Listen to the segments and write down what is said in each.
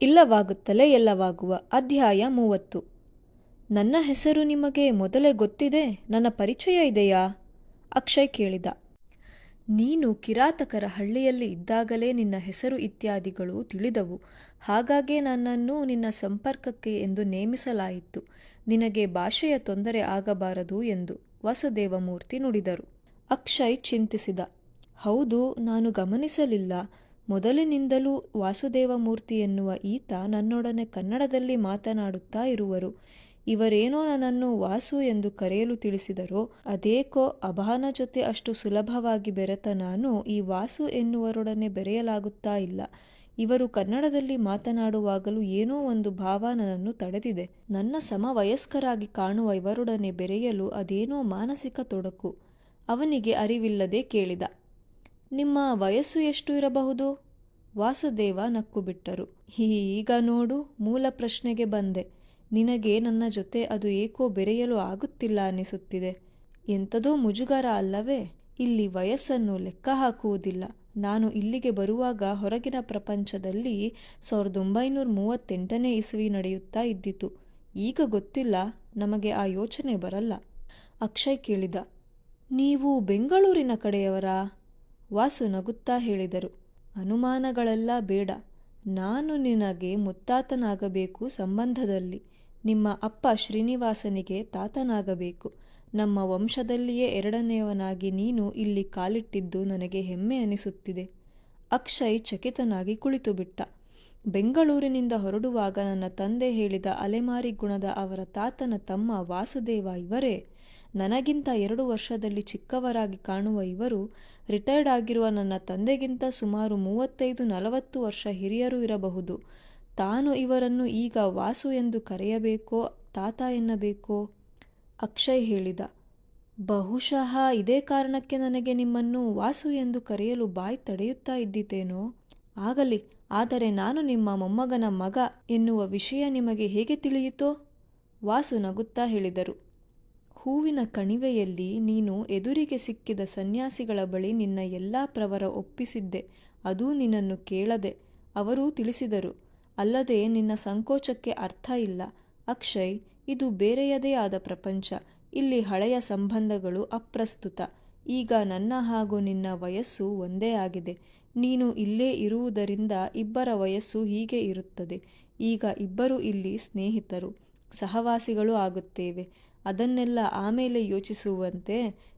ಇಲ್ಲವಾಗುತ್ತಲೇ ಎಲ್ಲವಾಗುವ ಅಧ್ಯಾಯ 30. ನನ್ನ ಹೆಸರು ನಿಮಗೆ ಮೊದಲೇ ಗೊತ್ತಿದೆ, ನನ್ನ ಪರಿಚಯ ಇದೆಯಾ? ಅಕ್ಷಯ್ ಕೇಳಿದ. ನೀನು ಕಿರಾತಕರ ಹಳ್ಳಿಯಲ್ಲಿ ಇದ್ದಾಗಲೇ ನಿನ್ನ ಹೆಸರು ಇತ್ಯಾದಿಗಳು ತಿಳಿದವು. ಹಾಗಾಗೇ ನನ್ನನ್ನು ನಿನ್ನ ಸಂಪರ್ಕಕ್ಕೆ ಎಂದು ನೇಮಿಸಲಾಯಿತು. ನಿನಗೆ ಭಾಷೆಯ ತೊಂದರೆ ಆಗಬಾರದು ಎಂದು ವಾಸುದೇವಮೂರ್ತಿ ನುಡಿದರು. ಅಕ್ಷಯ್ ಚಿಂತಿಸಿದ. ಹೌದು, ನಾನು ಗಮನಿಸಲಿಲ್ಲ. ಮೊದಲಿನಿಂದಲೂ ವಾಸುದೇವಮೂರ್ತಿ ಎನ್ನುವ ಈತ ನನ್ನೊಡನೆ ಕನ್ನಡದಲ್ಲಿ ಮಾತನಾಡುತ್ತಾ ಇರುವರು. ಇವರೇನೋ ನನ್ನನ್ನು ವಾಸು ಎಂದು ಕರೆಯಲು ತಿಳಿಸಿದರೋ ಅದೇಕೋ ಅಭಾನ ಜೊತೆ ಅಷ್ಟು ಸುಲಭವಾಗಿ ಬೆರೆತ ನಾನು ಈ ವಾಸು ಎನ್ನುವರೊಡನೆ ಬೆರೆಯಲಾಗುತ್ತಾ ಇಲ್ಲ. ಇವರು ಕನ್ನಡದಲ್ಲಿ ಮಾತನಾಡುವಾಗಲೂ ಏನೋ ಒಂದು ಭಾವ ನನ್ನನ್ನು ತಡೆದಿದೆ. ನನ್ನ ಸಮವಯಸ್ಕರಾಗಿ ಕಾಣುವ ಇವರೊಡನೆ ಬೆರೆಯಲು ಅದೇನೋ ಮಾನಸಿಕ ತೊಡಕು. ಅವನಿಗೆ ಅರಿವಿಲ್ಲದೆ ಕೇಳಿದ. ನಿಮ್ಮ ವಯಸ್ಸು ಎಷ್ಟು ಇರಬಹುದು? ವಾಸುದೇವ ನಕ್ಕು ಬಿಟ್ಟರು. ಈಗ ನೋಡು, ಮೂಲ ಪ್ರಶ್ನೆಗೆ ಬಂದೆ. ನಿನಗೆ ನನ್ನ ಜೊತೆ ಅದು ಏಕೋ ಬೆರೆಯಲು ಆಗುತ್ತಿಲ್ಲ ಅನ್ನಿಸುತ್ತಿದೆ. ಎಂಥದೋ ಮುಜುಗರ ಅಲ್ಲವೇ? ಇಲ್ಲಿ ವಯಸ್ಸನ್ನು ಲೆಕ್ಕ ಹಾಕುವುದಿಲ್ಲ. ನಾನು ಇಲ್ಲಿಗೆ ಬರುವಾಗ ಹೊರಗಿನ ಪ್ರಪಂಚದಲ್ಲಿ 1938ನೇ ಇಸವಿ ನಡೆಯುತ್ತಾ ಇದ್ದಿತು. ಈಗ ಗೊತ್ತಿಲ್ಲ, ನಮಗೆ ಆ ಯೋಚನೆ ಬರಲ್ಲ. ಅಕ್ಷಯ್ ಕೇಳಿದ. ನೀವು ಬೆಂಗಳೂರಿನ ಕಡೆಯವರಾ? ವಾಸು ನಗುತ್ತಾ ಹೇಳಿದರು. ಅನುಮಾನಗಳೆಲ್ಲ ಬೇಡ. ನಾನು ನಿನಗೆ ಮುತ್ತಾತನಾಗಬೇಕು ಸಂಬಂಧದಲ್ಲಿ. ನಿಮ್ಮ ಅಪ್ಪ ಶ್ರೀನಿವಾಸನಿಗೆ ತಾತನಾಗಬೇಕು. ನಮ್ಮ ವಂಶದಲ್ಲಿಯೇ ಎರಡನೆಯವನಾಗಿ ನೀನು ಇಲ್ಲಿ ಕಾಲಿಟ್ಟಿದ್ದು ನನಗೆ ಹೆಮ್ಮೆ ಅನಿಸುತ್ತಿದೆ. ಅಕ್ಷಯ್ ಚಕಿತನಾಗಿ ಕುಳಿತುಬಿಟ್ಟ. ಬೆಂಗಳೂರಿನಿಂದ ಹೊರಡುವಾಗ ನನ್ನ ತಂದೆ ಹೇಳಿದ ಅಲೆಮಾರಿ ಗುಣದ ಅವರ ತಾತನ ತಮ್ಮ ವಾಸುದೇವ ಇವರೇ? ನನಗಿಂತ 2 ವರ್ಷದಲ್ಲಿ ಚಿಕ್ಕವರಾಗಿ ಕಾಣುವ ಇವರು ರಿಟೈರ್ಡ್ ಆಗಿರುವ ನನ್ನ ತಂದೆಗಿಂತ ಸುಮಾರು 35-40 ವರ್ಷ ಹಿರಿಯರು ಇರಬಹುದು. ತಾನು ಇವರನ್ನು ಈಗ ವಾಸು ಎಂದು ಕರೆಯಬೇಕೋ ತಾತ ಎನ್ನಬೇಕೋ? ಅಕ್ಷಯ್ ಹೇಳಿದ. ಬಹುಶಃ ಇದೇ ಕಾರಣಕ್ಕೆ ನನಗೆ ನಿಮ್ಮನ್ನು ವಾಸು ಎಂದು ಕರೆಯಲು ಬಾಯಿ ತಡೆಯುತ್ತಾ ಇದ್ದಿತೇನೋ? ಆಗಲಿ, ಆದರೆ ನಾನು ನಿಮ್ಮ ಮೊಮ್ಮಗನ ಮಗ ಎನ್ನುವ ವಿಷಯ ನಿಮಗೆ ಹೇಗೆ ತಿಳಿಯಿತೋ? ವಾಸು ನಗುತ್ತಾ ಹೇಳಿದರು. ಹೂವಿನ ಕಣಿವೆಯಲ್ಲಿ ನೀನು ಎದುರಿಗೆ ಸಿಕ್ಕಿದ ಸನ್ಯಾಸಿಗಳ ಬಳಿ ನಿನ್ನ ಎಲ್ಲ ಪ್ರವರ ಒಪ್ಪಿಸಿದ್ದೆ. ಅದೂ ನಿನ್ನನ್ನು ಕೇಳದೆ. ಅವರೂ ತಿಳಿಸಿದರು. ಅಲ್ಲದೆ ನಿನ್ನ ಸಂಕೋಚಕ್ಕೆ ಅರ್ಥ ಇಲ್ಲ. ಅಕ್ಷಯ್, ಇದು ಬೇರೆಯದೇ ಆದ ಪ್ರಪಂಚ. ಇಲ್ಲಿ ಹಳೆಯ ಸಂಬಂಧಗಳು ಅಪ್ರಸ್ತುತ. ಈಗ ನನ್ನ ಹಾಗೂ ನಿನ್ನ ವಯಸ್ಸು ಒಂದೇ ಆಗಿದೆ. ನೀನು ಇಲ್ಲೇ ಇರುವುದರಿಂದ ಇಬ್ಬರ ವಯಸ್ಸು ಹೀಗೆ ಇರುತ್ತದೆ. ಈಗ ಇಬ್ಬರು ಇಲ್ಲಿ ಸ್ನೇಹಿತರು, ಸಹವಾಸಿಗಳು ಆಗುತ್ತೇವೆ. ಅದನ್ನೆಲ್ಲ ಆಮೇಲೆ ಯೋಚಿಸುವಂತೆ.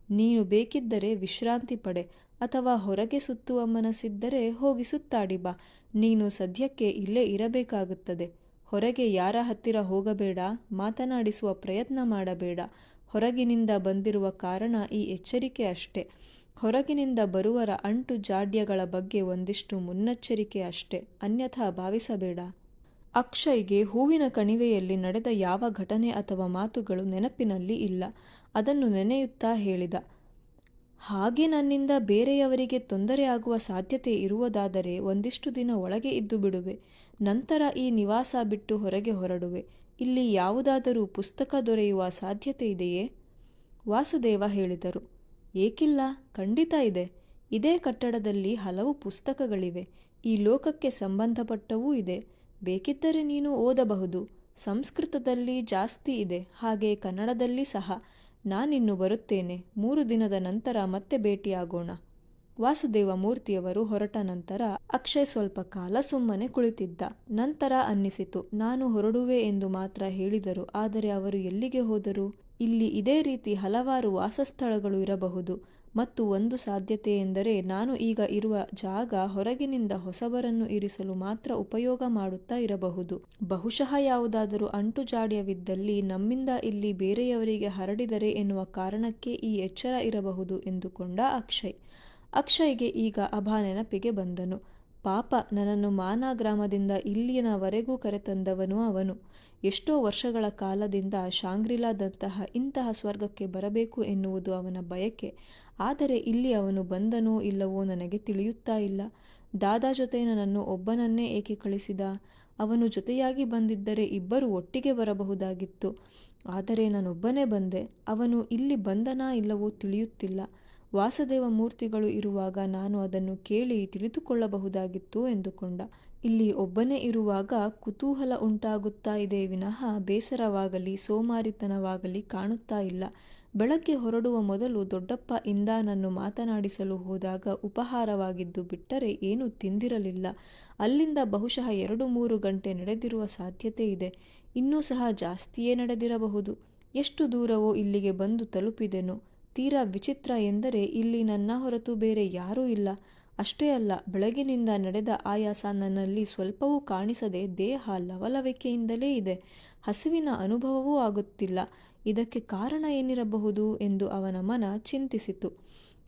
ನೀನು ಬೇಕಿದ್ದರೆ ವಿಶ್ರಾಂತಿ ಪಡೆ, ಅಥವಾ ಹೊರಗೆ ಸುತ್ತುವ ಮನಸ್ಸಿದ್ದರೆ ಹೋಗಿ ಸುತ್ತಾಡಿ ಬಾ. ನೀನು ಸದ್ಯಕ್ಕೆ ಇಲ್ಲೇ ಇರಬೇಕಾಗುತ್ತದೆ. ಹೊರಗೆ ಯಾರ ಹತ್ತಿರ ಹೋಗಬೇಡ, ಮಾತನಾಡಿಸುವ ಪ್ರಯತ್ನ ಮಾಡಬೇಡ. ಹೊರಗಿನಿಂದ ಬಂದಿರುವ ಕಾರಣ ಈ ಎಚ್ಚರಿಕೆ ಅಷ್ಟೆ. ಹೊರಗಿನಿಂದ ಬರುವರ ಅಂಟು ಜಾಡ್ಯಗಳ ಬಗ್ಗೆ ಒಂದಿಷ್ಟು ಮುನ್ನೆಚ್ಚರಿಕೆ ಅಷ್ಟೆ, ಅನ್ಯಥಾ ಭಾವಿಸಬೇಡ. ಅಕ್ಷಯ್ಗೆ ಹೂವಿನ ಕಣಿವೆಯಲ್ಲಿ ನಡೆದ ಯಾವ ಘಟನೆ ಅಥವಾ ಮಾತುಗಳು ನೆನಪಿನಲ್ಲಿ ಇಲ್ಲ. ಅದನ್ನು ನೆನೆಯುತ್ತಾ ಹೇಳಿದ. ಹಾಗೆ ನನ್ನಿಂದ ಬೇರೆಯವರಿಗೆ ತೊಂದರೆ ಆಗುವ ಸಾಧ್ಯತೆ ಇರುವುದಾದರೆ ಒಂದಿಷ್ಟು ದಿನ ಒಳಗೆ ಇದ್ದು ಬಿಡುವೆ. ನಂತರ ಈ ನಿವಾಸ ಬಿಟ್ಟು ಹೊರಗೆ ಹೊರಡುವೆ. ಇಲ್ಲಿ ಯಾವುದಾದರೂ ಪುಸ್ತಕ ದೊರೆಯುವ ಸಾಧ್ಯತೆ ಇದೆಯೇ? ವಾಸುದೇವ ಹೇಳಿದರು. ಏಕಿಲ್ಲ, ಖಂಡಿತ ಇದೆ. ಇದೇ ಕಟ್ಟಡದಲ್ಲಿ ಹಲವು ಪುಸ್ತಕಗಳಿವೆ. ಈ ಲೋಕಕ್ಕೆ ಸಂಬಂಧಪಟ್ಟವೂ ಇದೆ. ಬೇಕಿದ್ದರೆ ನೀನು ಓದಬಹುದು. ಸಂಸ್ಕೃತದಲ್ಲಿ ಜಾಸ್ತಿ ಇದೆ, ಹಾಗೆ ಕನ್ನಡದಲ್ಲಿ ಸಹ. ನಾನಿನ್ನು ಬರುತ್ತೇನೆ. 3 ದಿನದ ನಂತರ ಮತ್ತೆ ಭೇಟಿಯಾಗೋಣ. ವಾಸುದೇವ ಮೂರ್ತಿಯವರು ಹೊರಟ ನಂತರ ಅಕ್ಷಯ್ ಸ್ವಲ್ಪ ಕಾಲ ಸುಮ್ಮನೆ ಕುಳಿತಿದ್ದ. ನಂತರ ಅನ್ನಿಸಿತು, ನಾನು ಹೊರಡುವೆ ಎಂದು ಮಾತ್ರ ಹೇಳಿದರು. ಆದರೆ ಅವರು ಎಲ್ಲಿಗೆ ಹೋದರು? ಇಲ್ಲಿ ಇದೇ ರೀತಿ ಹಲವಾರು ವಾಸಸ್ಥಳಗಳು ಇರಬಹುದು. ಮತ್ತು ಒಂದು ಸಾಧ್ಯತೆ ಎಂದರೆ ನಾನು ಈಗ ಇರುವ ಜಾಗ ಹೊರಗಿನಿಂದ ಹೊಸಬರನ್ನು ಇರಿಸಲು ಮಾತ್ರ ಉಪಯೋಗ ಮಾಡುತ್ತಾ ಇರಬಹುದು. ಬಹುಶಃ ಯಾವುದಾದರೂ ಅಂಟುಜಾಡ್ಯವಿದ್ದಲ್ಲಿ ನಮ್ಮಿಂದ ಇಲ್ಲಿ ಬೇರೆಯವರಿಗೆ ಹರಡಿದರೆ ಎನ್ನುವ ಕಾರಣಕ್ಕೆ ಈ ಎಚ್ಚರ ಇರಬಹುದು ಎಂದುಕೊಂಡ ಅಕ್ಷಯ್. ಅಕ್ಷಯ್ಗೆ ಈಗ ಅಭಾ ನೆನಪಿಗೆ ಬಂದನು. ಪಾಪ, ನನ್ನನ್ನು ಮಾನಾ ಗ್ರಾಮದಿಂದ ಇಲ್ಲಿನವರೆಗೂ ಕರೆತಂದವನು ಅವನು. ಎಷ್ಟೋ ವರ್ಷಗಳ ಕಾಲದಿಂದ ಶಾಂಗ್ರಿಲಾದಂತಹ ಇಂತಹ ಸ್ವರ್ಗಕ್ಕೆ ಬರಬೇಕು ಎನ್ನುವುದು ಅವನ ಬಯಕೆ. ಆದರೆ ಇಲ್ಲಿ ಅವನು ಬಂದನೋ ಇಲ್ಲವೋ ನನಗೆ ತಿಳಿಯುತ್ತಾ ಇಲ್ಲ. ದಾದಾ ಜೊತೆ ನನ್ನನ್ನು ಒಬ್ಬನನ್ನೇ ಏಕೆ ಕಳಿಸಿದ? ಅವನು ಜೊತೆಯಾಗಿ ಬಂದಿದ್ದರೆ ಇಬ್ಬರು ಒಟ್ಟಿಗೆ ಬರಬಹುದಾಗಿತ್ತು. ಆದರೆ ನಾನೊಬ್ಬನೇ ಬಂದೆ. ಅವನು ಇಲ್ಲಿ ಬಂದನಾ ಇಲ್ಲವೋ ತಿಳಿಯುತ್ತಿಲ್ಲ. ವಾಸುದೇವ ಮೂರ್ತಿಗಳು ಇರುವಾಗ ನಾನು ಅದನ್ನು ಕೇಳಿ ತಿಳಿದುಕೊಳ್ಳಬಹುದಾಗಿತ್ತು ಎಂದುಕೊಂಡ. ಇಲ್ಲಿ ಒಬ್ಬನೇ ಇರುವಾಗ ಕುತೂಹಲ ಉಂಟಾಗುತ್ತಾ ಇದೆ ವಿನಃ ಬೇಸರವಾಗಲಿ ಸೋಮಾರಿತನವಾಗಲಿ ಕಾಣುತ್ತಾ ಇಲ್ಲ. ಬೆಳಗ್ಗೆ ಹೊರಡುವ ಮೊದಲು ದೊಡ್ಡಪ್ಪ ಇಂದಾನನ್ನು ಮಾತನಾಡಿಸಲು ಹೋದಾಗ ಉಪಹಾರವಾಗಿದ್ದು ಬಿಟ್ಟರೆ ಏನೂ ತಿಂದಿರಲಿಲ್ಲ. ಅಲ್ಲಿಂದ ಬಹುಶಃ 2-3 ಗಂಟೆ ನಡೆದಿರುವ ಸಾಧ್ಯತೆ ಇದೆ. ಇನ್ನೂ ಸಹ ಜಾಸ್ತಿಯೇ ನಡೆದಿರಬಹುದು. ಎಷ್ಟು ದೂರವೋ ಇಲ್ಲಿಗೆ ಬಂದು ತಲುಪಿದೆನು. ತೀರಾ ವಿಚಿತ್ರ ಎಂದರೆ ಇಲ್ಲಿ ನನ್ನ ಹೊರತು ಬೇರೆ ಯಾರೂ ಇಲ್ಲ. ಅಷ್ಟೇ ಅಲ್ಲ, ಬೆಳಗಿನಿಂದ ನಡೆದ ಆಯಾಸ ನನ್ನಲ್ಲಿ ಸ್ವಲ್ಪವೂ ಕಾಣಿಸದೆ ದೇಹ ಲವಲವಿಕೆಯಿಂದಲೇ ಇದೆ. ಹಸಿವಿನ ಅನುಭವವೂ ಆಗುತ್ತಿಲ್ಲ. ಇದಕ್ಕೆ ಕಾರಣ ಏನಿರಬಹುದು ಎಂದು ಅವನ ಮನ ಚಿಂತಿಸಿತು.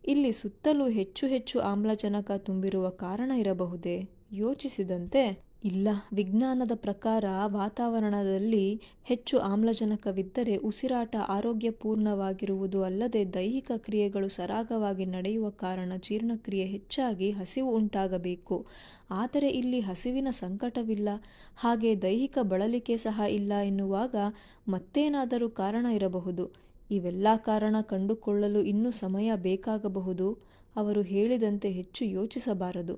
ಇಲ್ಲಿ ಸುತ್ತಲೂ ಹೆಚ್ಚು ಹೆಚ್ಚು ಆಮ್ಲಜನಕ ತುಂಬಿರುವ ಕಾರಣ ಇರಬಹುದೇ? ಯೋಚಿಸಿದಂತೆ, ಇಲ್ಲ, ವಿಜ್ಞಾನದ ಪ್ರಕಾರ ವಾತಾವರಣದಲ್ಲಿ ಹೆಚ್ಚು ಆಮ್ಲಜನಕವಿದ್ದರೆ ಉಸಿರಾಟ ಆರೋಗ್ಯಪೂರ್ಣವಾಗಿರುವುದು ಅಲ್ಲದೆ ದೈಹಿಕ ಕ್ರಿಯೆಗಳು ಸರಾಗವಾಗಿ ನಡೆಯುವ ಕಾರಣ ಜೀರ್ಣಕ್ರಿಯೆ ಹೆಚ್ಚಾಗಿ ಹಸಿವು ಉಂಟಾಗಬೇಕು. ಆದರೆ ಇಲ್ಲಿ ಹಸಿವಿನ ಸಂಕಟವಿಲ್ಲ, ಹಾಗೆ ದೈಹಿಕ ಬಳಲಿಕೆ ಸಹ ಇಲ್ಲ ಎನ್ನುವಾಗ ಮತ್ತೇನಾದರೂ ಕಾರಣ ಇರಬಹುದು. ಇವೆಲ್ಲ ಕಾರಣ ಕಂಡುಕೊಳ್ಳಲು ಇನ್ನೂ ಸಮಯ ಬೇಕಾಗಬಹುದು. ಅವರು ಹೇಳಿದಂತೆ ಹೆಚ್ಚು ಯೋಚಿಸಬಾರದು.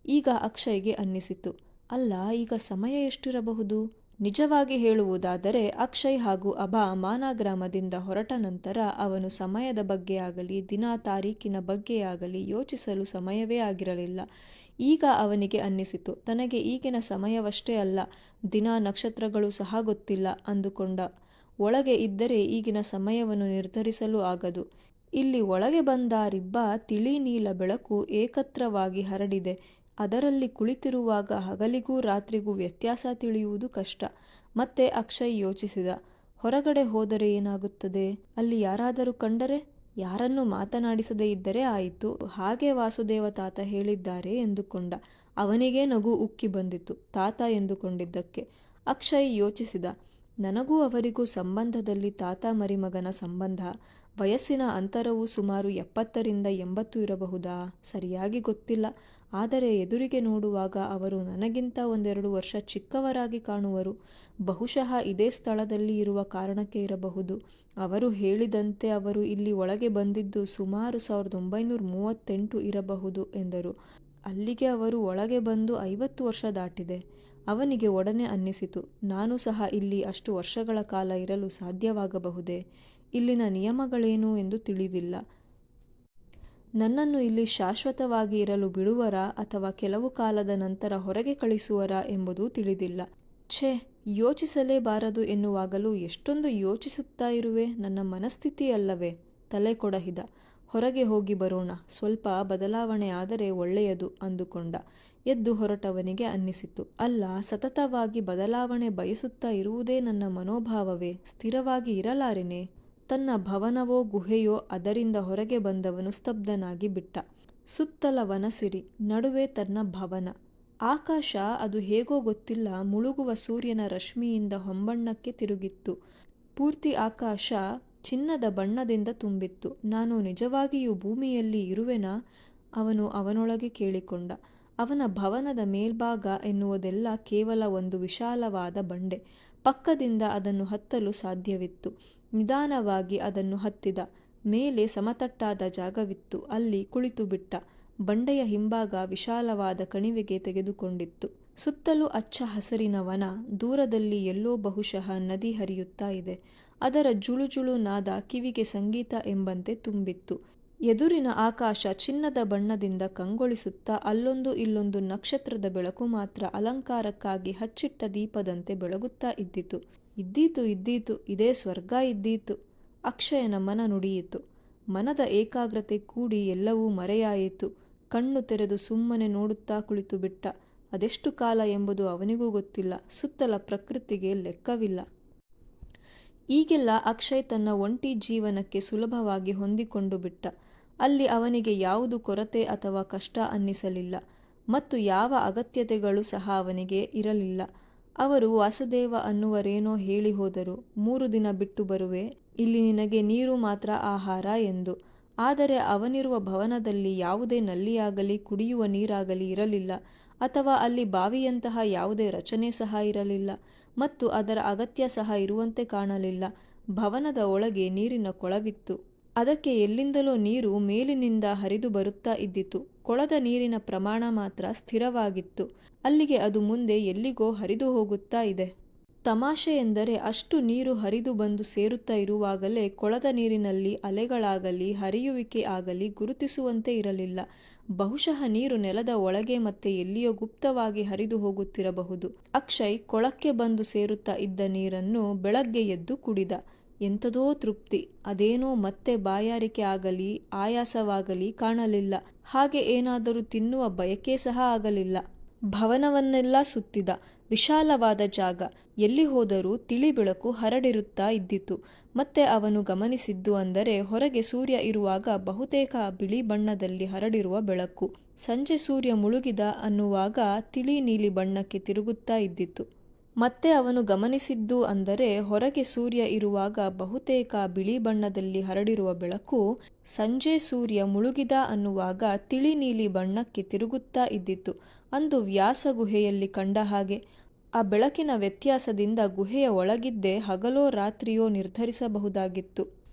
ಈಗ ಅಕ್ಷಯ್ಗೆ ಅನ್ನಿಸಿತು, ಅಲ್ಲ, ಈಗ ಸಮಯ ಎಷ್ಟಿರಬಹುದು? ನಿಜವಾಗಿ ಹೇಳುವುದಾದರೆ ಅಕ್ಷಯ್ ಹಾಗೂ ಅಭಾ ಮಾನಗ್ರಾಮದಿಂದ ಹೊರಟ ನಂತರ ಅವನು ಸಮಯದ ಬಗ್ಗೆ ಆಗಲಿ ದಿನ ತಾರೀಕಿನ ಬಗ್ಗೆಯಾಗಲಿ ಯೋಚಿಸಲು ಸಮಯವೇ ಆಗಿರಲಿಲ್ಲ. ಈಗ ಅವನಿಗೆ ಅನ್ನಿಸಿತು, ತನಗೆ ಈಗಿನ ಸಮಯವಷ್ಟೇ ಅಲ್ಲ, ದಿನ ನಕ್ಷತ್ರಗಳು ಸಹ ಗೊತ್ತಿಲ್ಲ ಅಂದುಕೊಂಡ. ಒಳಗೆ ಇದ್ದರೆ ಈಗಿನ ಸಮಯವನ್ನು ನಿರ್ಧರಿಸಲು ಆಗದು. ಇಲ್ಲಿ ಒಳಗೆ ಬಂದಾರಿಬ್ಬ ತಿಳಿ ನೀಲ ಬೆಳಕು ಏಕತ್ರವಾಗಿ ಹರಡಿದೆ. ಅದರಲ್ಲಿ ಕುಳಿತಿರುವಾಗ ಹಗಲಿಗೂ ರಾತ್ರಿಗೂ ವ್ಯತ್ಯಾಸ ತಿಳಿಯುವುದು ಕಷ್ಟ. ಮತ್ತೆ ಅಕ್ಷಯ್ ಯೋಚಿಸಿದ, ಹೊರಗಡೆ ಹೋದರೆ ಏನಾಗುತ್ತದೆ? ಅಲ್ಲಿ ಯಾರಾದರೂ ಕಂಡರೆ? ಯಾರನ್ನೂ ಮಾತನಾಡಿಸದೇ ಇದ್ದರೆ ಆಯಿತು. ಹಾಗೆ ವಾಸುದೇವ ತಾತ ಹೇಳಿದ್ದಾರೆ ಎಂದುಕೊಂಡ. ಅವನಿಗೇ ನಗು ಉಕ್ಕಿ ಬಂದಿತು, ತಾತ ಎಂದುಕೊಂಡಿದ್ದಕ್ಕೆ. ಅಕ್ಷಯ್ ಯೋಚಿಸಿದ, ನನಗೂ ಅವರಿಗೂ ಸಂಬಂಧದಲ್ಲಿ ತಾತ ಮರಿಮಗನ ಸಂಬಂಧ. ವಯಸ್ಸಿನ ಅಂತರವು ಸುಮಾರು 70-80 ಇರಬಹುದಾ? ಸರಿಯಾಗಿ ಗೊತ್ತಿಲ್ಲ. ಆದರೆ ಎದುರಿಗೆ ನೋಡುವಾಗ ಅವರು ನನಗಿಂತ 1-2 ವರ್ಷ ಚಿಕ್ಕವರಾಗಿ ಕಾಣುವರು. ಬಹುಶಃ ಇದೇ ಸ್ಥಳದಲ್ಲಿ ಇರುವ ಕಾರಣಕ್ಕೆ ಇರಬಹುದು. ಅವರು ಹೇಳಿದಂತೆ ಅವರು ಇಲ್ಲಿ ಒಳಗೆ ಬಂದಿದ್ದು ಸುಮಾರು 1938 ಇರಬಹುದು ಎಂದರು. ಅಲ್ಲಿಗೆ ಅವರು ಒಳಗೆ ಬಂದು 50 ವರ್ಷ ದಾಟಿದೆ. ಅವನಿಗೆ ಒಡನೆ ಅನ್ನಿಸಿತು, ನಾನು ಸಹ ಇಲ್ಲಿ ಅಷ್ಟು ವರ್ಷಗಳ ಕಾಲ ಇರಲು ಸಾಧ್ಯವಾಗಬಹುದೇ? ಇಲ್ಲಿನ ನಿಯಮಗಳೇನು ಎಂದು ತಿಳಿದಿಲ್ಲ. ನನ್ನನ್ನು ಇಲ್ಲಿ ಶಾಶ್ವತವಾಗಿ ಇರಲು ಬಿಡುವರಾ ಅಥವಾ ಕೆಲವು ಕಾಲದ ನಂತರ ಹೊರಗೆ ಕಳಿಸುವರಾ ಎಂಬುದೂ ತಿಳಿದಿಲ್ಲ. ಛೇ, ಯೋಚಿಸಲೇಬಾರದು ಎನ್ನುವಾಗಲೂ ಎಷ್ಟೊಂದು ಯೋಚಿಸುತ್ತಾ ಇರುವೆ. ನನ್ನ ಮನಸ್ಥಿತಿ ಅಲ್ಲವೇ? ತಲೆ ಕೊಡಹಿದ. ಹೊರಗೆ ಹೋಗಿ ಬರೋಣ, ಸ್ವಲ್ಪ ಬದಲಾವಣೆ ಆದರೆ ಒಳ್ಳೆಯದು ಅಂದುಕೊಂಡ. ಎದ್ದು ಹೊರಟವನಿಗೆ ಅನ್ನಿಸಿತು, ಅಲ್ಲ, ಸತತವಾಗಿ ಬದಲಾವಣೆ ಬಯಸುತ್ತಾ ಇರುವುದೇ ನನ್ನ ಮನೋಭಾವವೇ? ಸ್ಥಿರವಾಗಿ ಇರಲಾರೆನೆ? ತನ್ನ ಭವನವೋ ಗುಹೆಯೋ ಅದರಿಂದ ಹೊರಗೆ ಬಂದವನು ಸ್ತಬ್ಧನಾಗಿ ಬಿಟ್ಟ. ಸುತ್ತಲ ವನಸಿರಿ, ನಡುವೆ ತನ್ನ ಭವನ. ಆಕಾಶ, ಅದು ಹೇಗೋ ಗೊತ್ತಿಲ್ಲ, ಮುಳುಗುವ ಸೂರ್ಯನ ರಶ್ಮಿಯಿಂದ ಹೊಂಬಣ್ಣಕ್ಕೆ ತಿರುಗಿತ್ತು. ಪೂರ್ತಿ ಆಕಾಶ ಚಿನ್ನದ ಬಣ್ಣದಿಂದ ತುಂಬಿತ್ತು. ನಾನು ನಿಜವಾಗಿಯೂ ಭೂಮಿಯಲ್ಲಿ ಇರುವೆನಾ? ಅವನು ಅವನೊಳಗೆ ಕೇಳಿಕೊಂಡ. ಅವನ ಭವನದ ಮೇಲ್ಭಾಗ ಎನ್ನುವುದೆಲ್ಲ ಕೇವಲ ಒಂದು ವಿಶಾಲವಾದ ಬಂಡೆ. ಪಕ್ಕದಿಂದ ಅದನ್ನು ಹತ್ತಲು ಸಾಧ್ಯವಿತ್ತು. ನಿಧಾನವಾಗಿ ಅದನ್ನು ಹತ್ತಿದ. ಮೇಲೆ ಸಮತಟ್ಟಾದ ಜಾಗವಿತ್ತು. ಅಲ್ಲಿ ಕುಳಿತು ಬಿಟ್ಟ. ಬಂಡೆಯ ಹಿಂಭಾಗ ವಿಶಾಲವಾದ ಕಣಿವೆಗೆ ತೆಗೆದುಕೊಂಡಿತ್ತು. ಸುತ್ತಲೂ ಅಚ್ಚ ಹಸಿರಿನ ವನ. ದೂರದಲ್ಲಿ ಎಲ್ಲೋ ಬಹುಶಃ ನದಿ ಹರಿಯುತ್ತಾ ಇದೆ. ಅದರ ಜುಳುಜುಳು ನಾದ ಕಿವಿಗೆ ಸಂಗೀತ ಎಂಬಂತೆ ತುಂಬಿತ್ತು. ಎದುರಿನ ಆಕಾಶ ಚಿನ್ನದ ಬಣ್ಣದಿಂದ ಕಂಗೊಳಿಸುತ್ತಾ ಅಲ್ಲೊಂದು ಇಲ್ಲೊಂದು ನಕ್ಷತ್ರದ ಬೆಳಕು ಮಾತ್ರ ಅಲಂಕಾರಕ್ಕಾಗಿ ಹಚ್ಚಿಟ್ಟ ದೀಪದಂತೆ ಬೆಳಗುತ್ತಾ ಇದ್ದಿತು. ಇದ್ದೀತು, ಇದೇ ಸ್ವರ್ಗ ಇದ್ದೀತು. ಅಕ್ಷಯನ ಮನ ನುಡಿಯಿತು. ಮನದ ಏಕಾಗ್ರತೆ ಕೂಡಿ ಎಲ್ಲವೂ ಮರೆಯಾಯಿತು. ಕಣ್ಣು ತೆರೆದು ಸುಮ್ಮನೆ ನೋಡುತ್ತಾ ಕುಳಿತು ಬಿಟ್ಟ. ಅದೆಷ್ಟು ಕಾಲ ಎಂಬುದು ಅವನಿಗೂ ಗೊತ್ತಿಲ್ಲ. ಸುತ್ತಲ ಪ್ರಕೃತಿಗೆ ಲೆಕ್ಕವಿಲ್ಲ. ಈಗೆಲ್ಲ ಅಕ್ಷಯ್ ತನ್ನ ಒಂಟಿ ಜೀವನಕ್ಕೆ ಸುಲಭವಾಗಿ ಹೊಂದಿಕೊಂಡು ಬಿಟ್ಟ. ಅಲ್ಲಿ ಅವನಿಗೆ ಯಾವುದು ಕೊರತೆ ಅಥವಾ ಕಷ್ಟ ಅನ್ನಿಸಲಿಲ್ಲ. ಮತ್ತು ಯಾವ ಅಗತ್ಯತೆಗಳು ಸಹ ಅವನಿಗೆ ಇರಲಿಲ್ಲ. ಅವರು ವಾಸುದೇವ ಅನ್ನುವರೇನೋ ಹೇಳಿ ಹೋದರು, 3 ದಿನ ಬಿಟ್ಟು ಬರುವೆ, ಇಲ್ಲಿ ನಿನಗೆ ನೀರು ಮಾತ್ರ ಆಹಾರ ಎಂದು. ಆದರೆ ಅವನಿರುವ ಭವನದಲ್ಲಿ ಯಾವುದೇ ನಲ್ಲಿಯಾಗಲಿ ಕುಡಿಯುವ ನೀರಾಗಲಿ ಇರಲಿಲ್ಲ. ಅಥವಾ ಅಲ್ಲಿ ಬಾವಿಯಂತಹ ಯಾವುದೇ ರಚನೆ ಸಹ ಇರಲಿಲ್ಲ. ಮತ್ತು ಅದರ ಅಗತ್ಯ ಸಹ ಇರುವಂತೆ ಕಾಣಲಿಲ್ಲ. ಭವನದ ಒಳಗೆ ನೀರಿನ ಕೊಳವಿತ್ತು. ಅದಕ್ಕೆ ಎಲ್ಲಿಂದಲೋ ನೀರು ಮೇಲಿನಿಂದ ಹರಿದು ಬರುತ್ತಾ ಇದ್ದಿತು. ಕೊಳದ ನೀರಿನ ಪ್ರಮಾಣ ಮಾತ್ರ ಸ್ಥಿರವಾಗಿತ್ತು. ಅಲ್ಲಿಗೆ ಅದು ಮುಂದೆ ಎಲ್ಲಿಗೋ ಹರಿದು ಹೋಗುತ್ತಾ ಇದೆ. ತಮಾಷೆ ಎಂದರೆ ಅಷ್ಟು ನೀರು ಹರಿದು ಬಂದು ಸೇರುತ್ತಾ ಇರುವಾಗಲೇ ಕೊಳದ ನೀರಿನಲ್ಲಿ ಅಲೆಗಳಾಗಲಿ ಹರಿಯುವಿಕೆ ಆಗಲಿ ಗುರುತಿಸುವಂತೆ ಇರಲಿಲ್ಲ. ಬಹುಶಃ ನೀರು ನೆಲದ ಒಳಗೆ ಮತ್ತೆ ಎಲ್ಲಿಯೋ ಗುಪ್ತವಾಗಿ ಹರಿದು ಹೋಗುತ್ತಿರಬಹುದು. ಅಕ್ಷಯ್ ಕೊಳಕ್ಕೆ ಬಂದು ಸೇರುತ್ತಾ ಇದ್ದ ನೀರನ್ನು ಬೆಳಗ್ಗೆ ಎದ್ದು ಕುಡಿದ. ಎಂಥದೋ ತೃಪ್ತಿ. ಅದೇನೋ ಮತ್ತೆ ಬಾಯಾರಿಕೆ ಆಗಲಿ ಆಯಾಸವಾಗಲಿ ಕಾಣಲಿಲ್ಲ. ಹಾಗೆ ಏನಾದರೂ ತಿನ್ನುವ ಬಯಕೆ ಸಹ ಆಗಲಿಲ್ಲ. ಭವನವನ್ನೆಲ್ಲ ಸುತ್ತಿದ. ವಿಶಾಲವಾದ ಜಾಗ. ಎಲ್ಲಿ ಹೋದರೂ ತಿಳಿ ಬೆಳಕು ಹರಡಿರುತ್ತಾ ಇದ್ದಿತು. ಮತ್ತೆ ಅವನು ಗಮನಿಸಿದ್ದು ಅಂದರೆ ಹೊರಗೆ ಸೂರ್ಯ ಇರುವಾಗ ಬಹುತೇಕ ಬಿಳಿ ಬಣ್ಣದಲ್ಲಿ ಹರಡಿರುವ ಬೆಳಕು ಸಂಜೆ ಸೂರ್ಯ ಮುಳುಗಿದ ಅನ್ನುವಾಗ ತಿಳಿ ನೀಲಿ ಬಣ್ಣಕ್ಕೆ ತಿರುಗುತ್ತಾ ಇದ್ದಿತು. ಮತ್ತೆ ಅವನು ಗಮನಿಸಿದ್ದು ಅಂದರೆ ಹೊರಗೆ ಸೂರ್ಯ ಇರುವಾಗ ಬಹುತೇಕ ಬಿಳಿ ಬಣ್ಣದಲ್ಲಿ ಹರಡಿರುವ ಬೆಳಕು ಸಂಜೆ ಸೂರ್ಯ ಮುಳುಗಿದ ಅನ್ನುವಾಗ ತಿಳಿ ನೀಲಿ ಬಣ್ಣಕ್ಕೆ ತಿರುಗುತ್ತಾ ಇದ್ದಿತು. ಅಂದು ವ್ಯಾಸ ಗುಹೆಯಲ್ಲಿ ಕಂಡ ಹಾಗೆ. ಆ ಬೆಳಕಿನ ವ್ಯತ್ಯಾಸದಿಂದ ಗುಹೆಯ ಒಳಗಿದ್ದೇ ಹಗಲೋ ರಾತ್ರಿಯೋ ನಿರ್ಧರಿಸಬಹುದಾಗಿತ್ತು.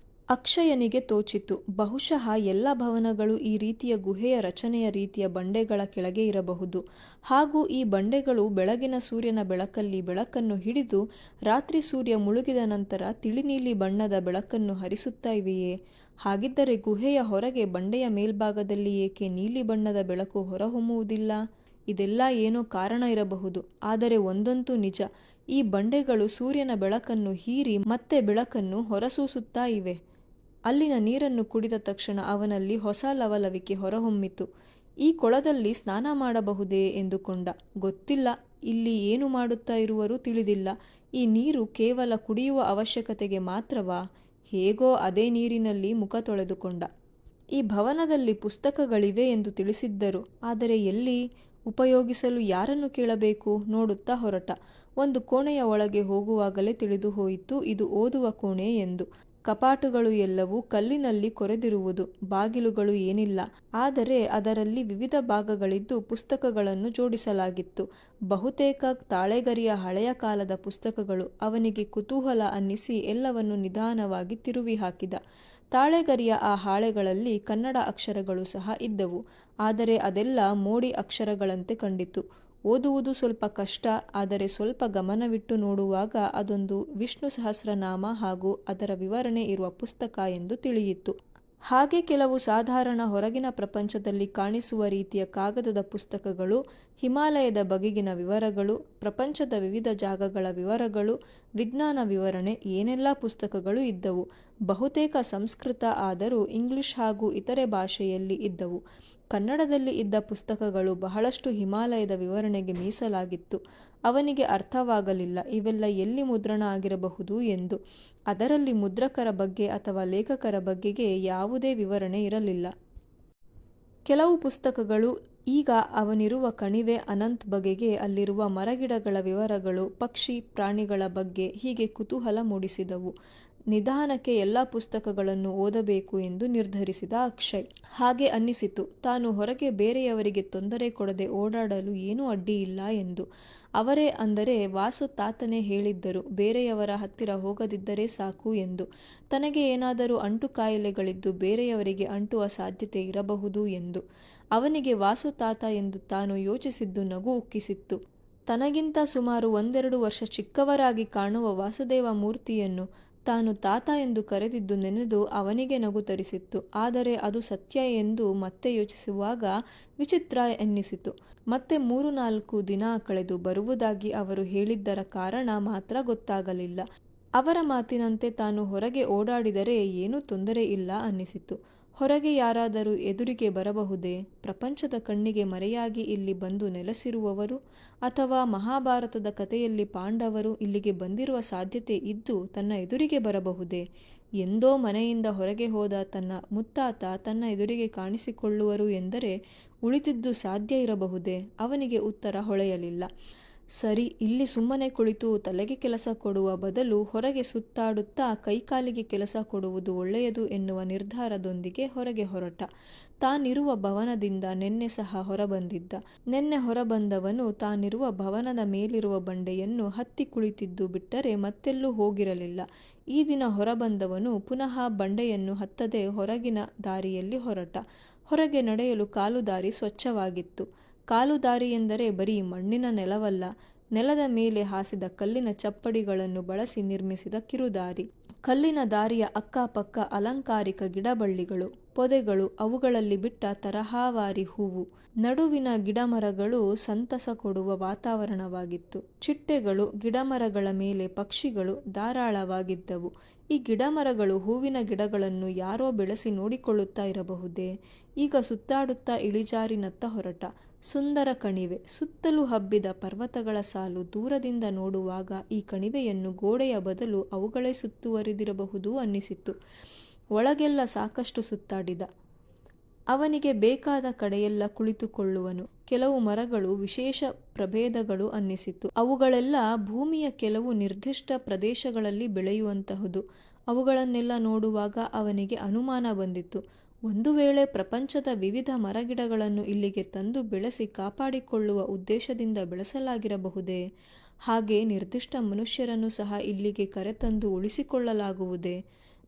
ಅಕ್ಷಯನಿಗೆ ತೋಚಿತು, ಬಹುಶಃ ಎಲ್ಲ ಭವನಗಳು ಈ ರೀತಿಯ ಗುಹೆಯ ರಚನೆಯ ರೀತಿಯ ಬಂಡೆಗಳ ಕೆಳಗೆ ಇರಬಹುದು. ಹಾಗೂ ಈ ಬಂಡೆಗಳು ಬೆಳಗಿನ ಸೂರ್ಯನ ಬೆಳಕಲ್ಲಿ ಬೆಳಕನ್ನು ಹಿಡಿದು ರಾತ್ರಿ ಸೂರ್ಯ ಮುಳುಗಿದ ನಂತರ ತಿಳಿನೀಲಿ ಬಣ್ಣದ ಬೆಳಕನ್ನು ಹರಿಸುತ್ತಾ ಇವೆಯೇ? ಹಾಗಿದ್ದರೆ ಗುಹೆಯ ಹೊರಗೆ ಬಂಡೆಯ ಮೇಲ್ಭಾಗದಲ್ಲಿ ಏಕೆ ನೀಲಿ ಬಣ್ಣದ ಬೆಳಕು ಹೊರಹೊಮ್ಮುವುದಿಲ್ಲ? ಇದೆಲ್ಲ ಏನೋ ಕಾರಣ ಇರಬಹುದು. ಆದರೆ ಒಂದಂತೂ ನಿಜ, ಈ ಬಂಡೆಗಳು ಸೂರ್ಯನ ಬೆಳಕನ್ನು ಹೀರಿ ಮತ್ತೆ ಬೆಳಕನ್ನು ಹೊರಸೂಸುತ್ತಾ ಇವೆ. ಅಲ್ಲಿನ ನೀರನ್ನು ಕುಡಿದ ತಕ್ಷಣ ಅವನಲ್ಲಿ ಹೊಸ ಲವಲವಿಕೆ ಹೊರಹೊಮ್ಮಿತು. ಈ ಕೊಳದಲ್ಲಿ ಸ್ನಾನ ಮಾಡಬಹುದೇ ಎಂದುಕೊಂಡ. ಗೊತ್ತಿಲ್ಲ, ಇಲ್ಲಿ ಏನು ಮಾಡುತ್ತಾ ಇರುವರೂ ತಿಳಿದಿಲ್ಲ. ಈ ನೀರು ಕೇವಲ ಕುಡಿಯುವ ಅವಶ್ಯಕತೆಗೆ ಮಾತ್ರವಾ? ಹೇಗೋ ಅದೇ ನೀರಿನಲ್ಲಿ ಮುಖ ತೊಳೆದುಕೊಂಡ. ಈ ಭವನದಲ್ಲಿ ಪುಸ್ತಕಗಳಿವೆ ಎಂದು ತಿಳಿಸಿದ್ದರು. ಆದರೆ ಎಲ್ಲಿ? ಉಪಯೋಗಿಸಲು ಯಾರನ್ನು ಕೇಳಬೇಕು? ನೋಡುತ್ತಾ ಹೊರಟ. ಒಂದು ಕೋಣೆಯ ಒಳಗೆ ಹೋಗುವಾಗಲೇ ತಿಳಿದು ಹೋಯಿತು ಇದು ಓದುವ ಕೋಣೆ ಎಂದು. ಕಪಾಟುಗಳು ಎಲ್ಲವೂ ಕಲ್ಲಿನಲ್ಲಿ ಕೊರೆದಿರುವುದು. ಬಾಗಿಲುಗಳು ಏನಿಲ್ಲ. ಆದರೆ ಅದರಲ್ಲಿ ವಿವಿಧ ಭಾಗಗಳಿದ್ದು ಪುಸ್ತಕಗಳನ್ನು ಜೋಡಿಸಲಾಗಿತ್ತು. ಬಹುತೇಕ ತಾಳೆಗರಿಯ ಹಳೆಯ ಕಾಲದ ಪುಸ್ತಕಗಳು. ಅವನಿಗೆ ಕುತೂಹಲ ಅನ್ನಿಸಿ ಎಲ್ಲವನ್ನು ನಿಧಾನವಾಗಿ ತಿರುವಿ ಹಾಕಿದ. ತಾಳೆಗರಿಯ ಆ ಹಾಳೆಗಳಲ್ಲಿ ಕನ್ನಡ ಅಕ್ಷರಗಳು ಸಹ ಇದ್ದವು. ಆದರೆ ಅದೆಲ್ಲ ಮೋಡಿ ಅಕ್ಷರಗಳಂತೆ ಕಂಡಿತು. ಓದುವುದು ಸ್ವಲ್ಪ ಕಷ್ಟ. ಆದರೆ ಸ್ವಲ್ಪ ಗಮನವಿಟ್ಟು ನೋಡುವಾಗ ಅದೊಂದು ವಿಷ್ಣು ಸಹಸ್ರನಾಮ ಹಾಗೂ ಅದರ ವಿವರಣೆ ಇರುವ ಪುಸ್ತಕ ಎಂದು ತಿಳಿಯಿತು. ಹಾಗೆ ಕೆಲವು ಸಾಧಾರಣ ಹೊರಗಿನ ಪ್ರಪಂಚದಲ್ಲಿ ಕಾಣಿಸುವ ರೀತಿಯ ಕಾಗದದ ಪುಸ್ತಕಗಳು, ಹಿಮಾಲಯದ ಬಗೆಗಿನ ವಿವರಗಳು, ಪ್ರಪಂಚದ ವಿವಿಧ ಜಾಗಗಳ ವಿವರಗಳು, ವಿಜ್ಞಾನ ವಿವರಣೆ, ಏನೆಲ್ಲ ಪುಸ್ತಕಗಳು ಇದ್ದವು. ಬಹುತೇಕ ಸಂಸ್ಕೃತ, ಆದರೂ ಇಂಗ್ಲಿಷ್ ಹಾಗೂ ಇತರೆ ಭಾಷೆಯಲ್ಲಿ ಇದ್ದವು. ಕನ್ನಡದಲ್ಲಿ ಇದ್ದ ಪುಸ್ತಕಗಳು ಬಹಳಷ್ಟು ಹಿಮಾಲಯದ ವಿವರಣೆಗೆ ಮೀಸಲಾಗಿತ್ತು. ಅವನಿಗೆ ಅರ್ಥವಾಗಲಿಲ್ಲ ಇವೆಲ್ಲ ಎಲ್ಲಿ ಮುದ್ರಣ ಆಗಿರಬಹುದು ಎಂದು. ಅದರಲ್ಲಿ ಮುದ್ರಕರ ಬಗ್ಗೆ ಅಥವಾ ಲೇಖಕರ ಬಗ್ಗೆಗೆ ಯಾವುದೇ ವಿವರಣೆ ಇರಲಿಲ್ಲ. ಕೆಲವು ಪುಸ್ತಕಗಳು ಈಗ ಅವನಿರುವ ಕಣಿವೆ ಅನಂತ್ ಬಗೆಗೆ, ಅಲ್ಲಿರುವ ಮರಗಿಡಗಳ ವಿವರಗಳು, ಪಕ್ಷಿ ಪ್ರಾಣಿಗಳ ಬಗ್ಗೆ ಹೀಗೆ ಕುತೂಹಲ ಮೂಡಿಸಿದವು. ನಿಧಾನಕ್ಕೆ ಎಲ್ಲ ಪುಸ್ತಕಗಳನ್ನು ಓದಬೇಕು ಎಂದು ನಿರ್ಧರಿಸಿದ ಅಕ್ಷಯ್. ಹಾಗೆ ಅನ್ನಿಸಿತು, ತಾನು ಹೊರಗೆ ಬೇರೆಯವರಿಗೆ ತೊಂದರೆ ಕೊಡದೆ ಓಡಾಡಲು ಏನೂ ಅಡ್ಡಿಯಿಲ್ಲ ಎಂದು. ಅವರೇ ಅಂದರೆ ವಾಸು ತಾತನೇ ಹೇಳಿದ್ದರು, ಬೇರೆಯವರ ಹತ್ತಿರ ಹೋಗದಿದ್ದರೆ ಸಾಕು ಎಂದು. ತನಗೆ ಏನಾದರೂ ಅಂಟು ಕಾಯಿಲೆಗಳಿದ್ದು ಬೇರೆಯವರಿಗೆ ಅಂಟುವ ಸಾಧ್ಯತೆ ಇರಬಹುದು ಎಂದು. ಅವನಿಗೆ ವಾಸು ತಾತ ಎಂದು ತಾನು ಯೋಚಿಸಿದ್ದು ನಗು ಉಕ್ಕಿಸಿತ್ತು. ತನಗಿಂತ ಸುಮಾರು 1-2 ವರ್ಷ ಚಿಕ್ಕವರಾಗಿ ಕಾಣುವ ವಾಸುದೇವ ಮೂರ್ತಿಯನ್ನು ತಾನು ತಾತ ಎಂದು ಕರೆದಿದ್ದು ನೆನೆದು ಅವನಿಗೆ ನಗು ತರಿಸಿತ್ತು. ಆದರೆ ಅದು ಸತ್ಯ ಎಂದು ಮತ್ತೆ ಯೋಚಿಸುವಾಗ ವಿಚಿತ್ರ ಎನ್ನಿಸಿತು. ಮತ್ತೆ 3-4 ದಿನ ಕಳೆದು ಬರುವುದಾಗಿ ಅವರು ಹೇಳಿದ್ದರ ಕಾರಣ ಮಾತ್ರ ಗೊತ್ತಾಗಲಿಲ್ಲ. ಅವರ ಮಾತಿನಂತೆ ತಾನು ಹೊರಗೆ ಓಡಾಡಿದರೆ ಏನೂ ತೊಂದರೆ ಇಲ್ಲ ಅನ್ನಿಸಿತು. ಹೊರಗೆ ಯಾರಾದರೂ ಎದುರಿಗೆ ಬರಬಹುದೇ? ಪ್ರಪಂಚದ ಕಣ್ಣಿಗೆ ಮರೆಯಾಗಿ ಇಲ್ಲಿ ಬಂದು ನೆಲೆಸಿರುವವರು, ಅಥವಾ ಮಹಾಭಾರತದ ಕಥೆಯಲ್ಲಿ ಪಾಂಡವರು ಇಲ್ಲಿಗೆ ಬಂದಿರುವ ಸಾಧ್ಯತೆ ಇದ್ದು ತನ್ನ ಎದುರಿಗೆ ಬರಬಹುದೇ? ಎಂದೋ ಮನೆಯಿಂದ ಹೊರಗೆ ಹೋದ ತನ್ನ ಮುತ್ತಾತ ತನ್ನ ಎದುರಿಗೆ ಕಾಣಿಸಿಕೊಳ್ಳುವರು ಎಂದರೆ ಉಳಿದಿದ್ದು ಸಾಧ್ಯ ಇರಬಹುದೇ? ಅವನಿಗೆ ಉತ್ತರ ಹೊಳೆಯಲಿಲ್ಲ. ಸರಿ, ಇಲ್ಲಿ ಸುಮ್ಮನೆ ಕುಳಿತು ತಲೆಗೆ ಕೆಲಸ ಕೊಡುವ ಬದಲು ಹೊರಗೆ ಸುತ್ತಾಡುತ್ತಾ ಕೈಕಾಲಿಗೆ ಕೆಲಸ ಕೊಡುವುದು ಒಳ್ಳೆಯದು ಎನ್ನುವ ನಿರ್ಧಾರದೊಂದಿಗೆ ಹೊರಗೆ ಹೊರಟ. ತಾನಿರುವ ಭವನದಿಂದ ನಿನ್ನೆ ಸಹ ಹೊರಬಂದಿದ್ದ. ನಿನ್ನೆ ಹೊರಬಂದವನು ತಾನಿರುವ ಭವನದ ಮೇಲಿರುವ ಬಂಡೆಯನ್ನು ಹತ್ತಿ ಕುಳಿತಿದ್ದು ಬಿಟ್ಟರೆ ಮತ್ತೆಲ್ಲೂ ಹೋಗಿರಲಿಲ್ಲ. ಈ ದಿನ ಹೊರಬಂದವನು ಪುನಃ ಬಂಡೆಯನ್ನು ಹತ್ತದೆ ಹೊರಗಿನ ದಾರಿಯಲ್ಲಿ ಹೊರಟ. ಹೊರಗೆ ನಡೆಯಲು ಕಾಲುದಾರಿ ಸ್ವಚ್ಛವಾಗಿತ್ತು. ಕಾಲುದಾರಿ ಎಂದರೆ ಬರೀ ಮಣ್ಣಿನ ನೆಲವಲ್ಲ, ನೆಲದ ಮೇಲೆ ಹಾಸಿದ ಕಲ್ಲಿನ ಚಪ್ಪಡಿಗಳನ್ನು ಬಳಸಿ ನಿರ್ಮಿಸಿದ ಕಿರುದಾರಿ. ಕಲ್ಲಿನ ದಾರಿಯ ಅಕ್ಕಪಕ್ಕ ಅಲಂಕಾರಿಕ ಗಿಡಬಳ್ಳಿಗಳು, ಪೊದೆಗಳು, ಅವುಗಳಲ್ಲಿ ಬಿಟ್ಟ ತರಹವಾರಿ ಹೂವು, ನಡುವಿನ ಗಿಡಮರಗಳು ಸಂತಸ ಕೊಡುವ ವಾತಾವರಣವಾಗಿತ್ತು. ಚಿಟ್ಟೆಗಳು, ಗಿಡಮರಗಳ ಮೇಲೆ ಪಕ್ಷಿಗಳು ಧಾರಾಳವಾಗಿದ್ದವು. ಈ ಗಿಡಮರಗಳು, ಹೂವಿನ ಗಿಡಗಳನ್ನು ಯಾರೋ ಬೆಳೆಸಿ ನೋಡಿಕೊಳ್ಳುತ್ತಾ ಇರಬಹುದೇ? ಈಗ ಸುತ್ತಾಡುತ್ತಾ ಇಳಿಜಾರಿನತ್ತ ಹೊರಟ. ಸುಂದರ ಕಣಿವೆ, ಸುತ್ತಲೂ ಹಬ್ಬಿದ ಪರ್ವತಗಳ ಸಾಲು. ದೂರದಿಂದ ನೋಡುವಾಗ ಈ ಕಣಿವೆಯನ್ನು ಗೋಡೆಯ ಬದಲು ಅವುಗಳೇ ಸುತ್ತುವರಿದಿರಬಹುದು ಅನ್ನಿಸಿತು. ಒಳಗೆಲ್ಲ ಸಾಕಷ್ಟು ಸುತ್ತಾಡಿದ. ಅವನಿಗೆ ಬೇಕಾದ ಕಡೆಯೆಲ್ಲ ಕುಳಿತುಕೊಳ್ಳುವನು. ಕೆಲವು ಮರಗಳು ವಿಶೇಷ ಪ್ರಭೇದಗಳು ಅನ್ನಿಸಿತು. ಅವುಗಳೆಲ್ಲ ಭೂಮಿಯ ಕೆಲವು ನಿರ್ದಿಷ್ಟ ಪ್ರದೇಶಗಳಲ್ಲಿ ಬೆಳೆಯುವಂತಹುದು. ಅವುಗಳನ್ನೆಲ್ಲ ನೋಡುವಾಗ ಅವನಿಗೆ ಅನುಮಾನ ಬಂದಿತು. ಒಂದು ವೇಳೆ ಪ್ರಪಂಚದ ವಿವಿಧ ಮರಗಿಡಗಳನ್ನು ಇಲ್ಲಿಗೆ ತಂದು ಬೆಳೆಸಿ ಕಾಪಾಡಿಕೊಳ್ಳುವ ಉದ್ದೇಶದಿಂದ ಬೆಳೆಸಲಾಗಿರಬಹುದೇ? ಹಾಗೆ ನಿರ್ದಿಷ್ಟ ಮನುಷ್ಯರನ್ನು ಸಹ ಇಲ್ಲಿಗೆ ಕರೆತಂದು ಉಳಿಸಿಕೊಳ್ಳಲಾಗುವುದೇ?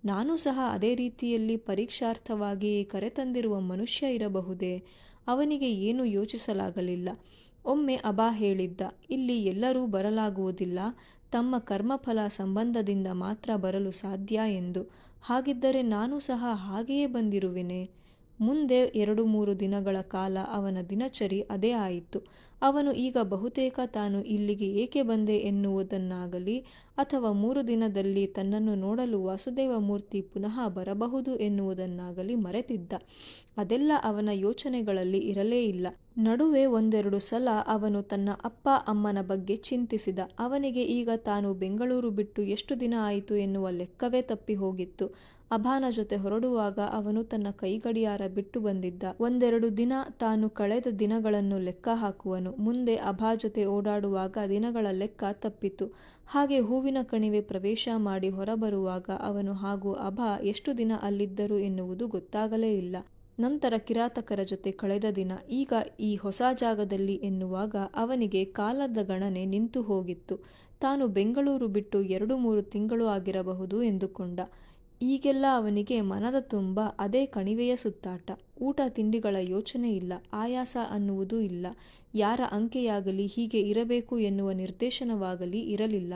ನಾನು ಸಹ ಅದೇ ರೀತಿಯಲ್ಲಿ ಪರೀಕ್ಷಾರ್ಥವಾಗಿ ಕರೆತಂದಿರುವ ಮನುಷ್ಯ ಇರಬಹುದೇ? ಅವನಿಗೆ ಏನೂ ಯೋಚಿಸಲಾಗಲಿಲ್ಲ. ಒಮ್ಮೆ ಅಬಾ ಹೇಳಿದ್ದ, ಇಲ್ಲಿ ಎಲ್ಲರೂ ಬರಲಾಗುವುದಿಲ್ಲ, ತಮ್ಮ ಕರ್ಮಫಲ ಸಂಬಂಧದಿಂದ ಮಾತ್ರ ಬರಲು ಸಾಧ್ಯ ಎಂದು. ಹಾಗಿದ್ದರೆ ನಾನು ಸಹ ಹಾಗೆಯೇ ಬಂದಿರುವೆನೆ. ಮುಂದೆ 2-3 ದಿನಗಳ ಕಾಲ ಅವನ ದಿನಚರಿ ಅದೇ ಆಯಿತು. ಅವನು ಈಗ ಬಹುತೇಕ ತಾನು ಇಲ್ಲಿಗೆ ಏಕೆ ಬಂದೆ ಎನ್ನುವುದನ್ನಾಗಲಿ, ಅಥವಾ 3 ದಿನದಲ್ಲಿ ತನ್ನನ್ನು ನೋಡಲು ವಾಸುದೇವಮೂರ್ತಿ ಪುನಃ ಬರಬಹುದು ಎನ್ನುವುದನ್ನಾಗಲಿ ಮರೆತಿದ್ದ. ಅದೆಲ್ಲ ಅವನ ಯೋಚನೆಗಳಲ್ಲಿ ಇರಲೇ ಇಲ್ಲ. ನಡುವೆ 1-2 ಸಲ ಅವನು ತನ್ನ ಅಪ್ಪ ಅಮ್ಮನ ಬಗ್ಗೆ ಚಿಂತಿಸಿದ. ಅವನಿಗೆ ಈಗ ತಾನು ಬೆಂಗಳೂರು ಬಿಟ್ಟು ಎಷ್ಟು ದಿನ ಆಯಿತು ಎನ್ನುವ ಲೆಕ್ಕವೇ ತಪ್ಪಿ ಹೋಗಿತ್ತು. ಅಭಾನ ಜೊತೆ ಹೊರಡುವಾಗ ಅವನು ತನ್ನ ಕೈಗಡಿಯಾರ ಬಿಟ್ಟು ಬಂದಿದ್ದ. 1-2 ದಿನ ತಾನು ಕಳೆದ ದಿನಗಳನ್ನು ಲೆಕ್ಕ ಹಾಕುವನು. ಮುಂದೆ ಅಭಾ ಜೊತೆ ಓಡಾಡುವಾಗ ದಿನಗಳ ಲೆಕ್ಕ ತಪ್ಪಿತು. ಹಾಗೆ ಹೂವಿನ ಕಣಿವೆ ಪ್ರವೇಶ ಮಾಡಿ ಹೊರಬರುವಾಗ ಅವನು ಹಾಗೂ ಅಭಾ ಎಷ್ಟು ದಿನ ಅಲ್ಲಿದ್ದರು ಎನ್ನುವುದು ಗೊತ್ತಾಗಲೇ ಇಲ್ಲ. ನಂತರ ಕಿರಾತಕರ ಜೊತೆ ಕಳೆದ ದಿನ, ಈಗ ಈ ಹೊಸ ಜಾಗದಲ್ಲಿ ಎನ್ನುವಾಗ ಅವನಿಗೆ ಕಾಲದ ಗಣನೆ ನಿಂತು ಹೋಗಿತ್ತು. ತಾನು ಬೆಂಗಳೂರು ಬಿಟ್ಟು 2-3 ತಿಂಗಳು ಆಗಿರಬಹುದು ಎಂದುಕೊಂಡ. ಈಗೆಲ್ಲ ಅವನಿಗೆ ಮನದ ತುಂಬ ಅದೇ ಕಣಿವೆಯ ಸುತ್ತಾಟ. ಊಟ ತಿಂಡಿಗಳ ಯೋಚನೆ ಇಲ್ಲ, ಆಯಾಸ ಅನ್ನುವುದೂ ಇಲ್ಲ. ಯಾರ ಅಂಕೆಯಾಗಲಿ ಹೀಗೆ ಇರಬೇಕು ಎನ್ನುವ ನಿರ್ದೇಶನವಾಗಲಿ ಇರಲಿಲ್ಲ.